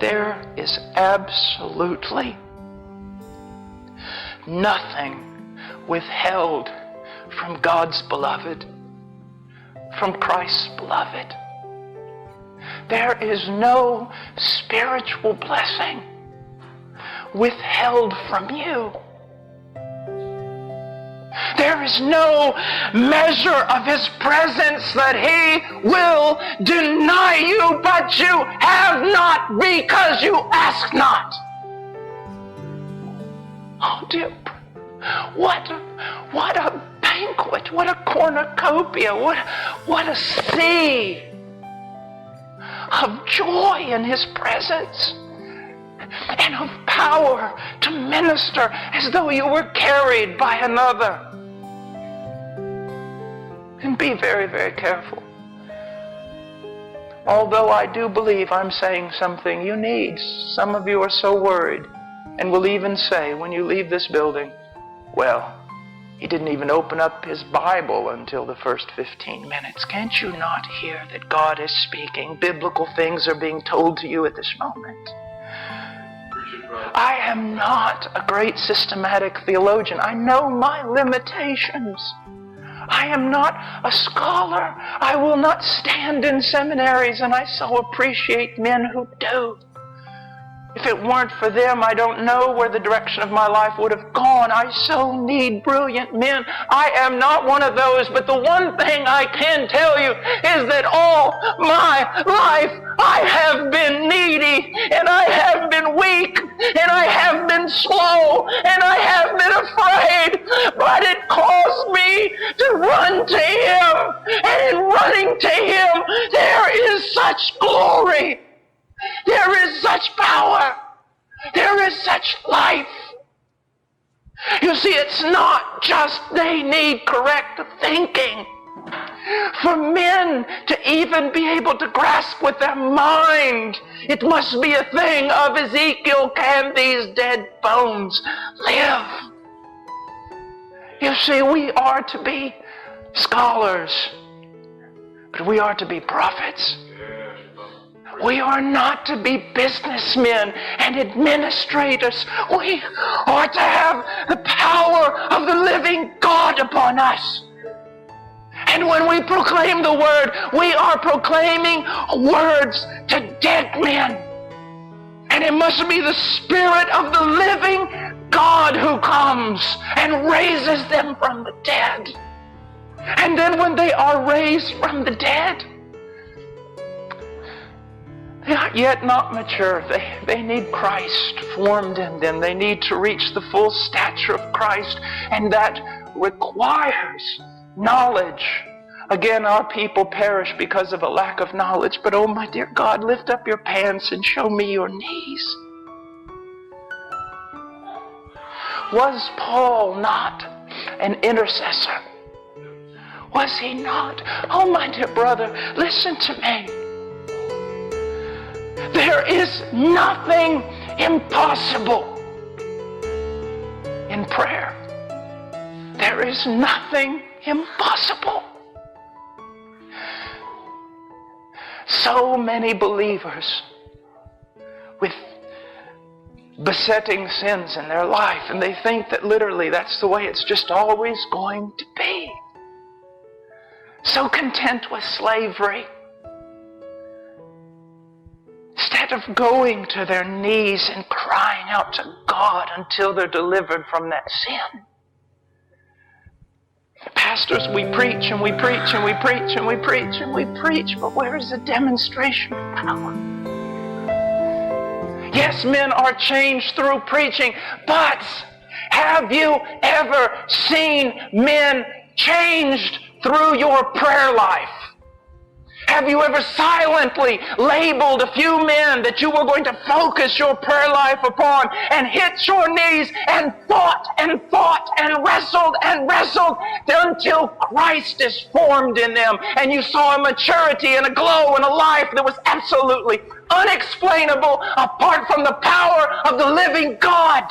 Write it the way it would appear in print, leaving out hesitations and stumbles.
There is absolutely nothing withheld from God's beloved, from Christ's beloved. There is no spiritual blessing withheld from you. There is no measure of His presence that He will deny you, but you have not because you ask not. Oh dear, what a banquet, what a cornucopia, what a sea of joy in His presence and of power to minister as though you were carried by another. And be very, very careful. Although I do believe I'm saying something you need, some of you are so worried and will even say when you leave this building, well, he didn't even open up his Bible until the first 15 minutes. Can't you not hear that God is speaking? Biblical things are being told to you at this moment. I am not a great systematic theologian. I know my limitations. I am not a scholar. I will not stand in seminaries, and I so appreciate men who do. If it weren't for them, I don't know where the direction of my life would have gone. I so need brilliant men. I am not one of those, but the one thing I can tell you is that all my life I have been needy, and I have been weak, and I have been slow, and I have been afraid, but it caused me to run to Him, and in running to Him, there is such glory. There is such power. There is such life. You see, it's not just they need correct thinking. For men to even be able to grasp with their mind, it must be a thing of Ezekiel, can these dead bones live? You see, we are to be scholars, but we are to be prophets. We are not to be businessmen and administrators. We are to have the power of the living God upon us. And when we proclaim the word, we are proclaiming words to dead men. And it must be the Spirit of the living God who comes and raises them from the dead. And then when they are raised from the dead, they are yet not mature. They need Christ formed in them. They need to reach the full stature of Christ, and that requires knowledge. Again, our people perish because of a lack of knowledge. But oh my dear God, lift up your pants and show me your knees. Was Paul not an intercessor? Was he not? Oh my dear brother, listen to me. There is nothing impossible in prayer. There is nothing impossible. So many believers with besetting sins in their life, and they think that literally that's the way it's just always going to be. So content with slavery. Instead of going to their knees and crying out to God until they're delivered from that sin. Pastors, we preach and we preach and we preach and we preach and we preach, but where is the demonstration of power? Yes, men are changed through preaching, but have you ever seen men changed through your prayer life? Have you ever silently labeled a few men that you were going to focus your prayer life upon and hit your knees and fought and wrestled until Christ is formed in them, and you saw a maturity and a glow and a life that was absolutely unexplainable apart from the power of the living God?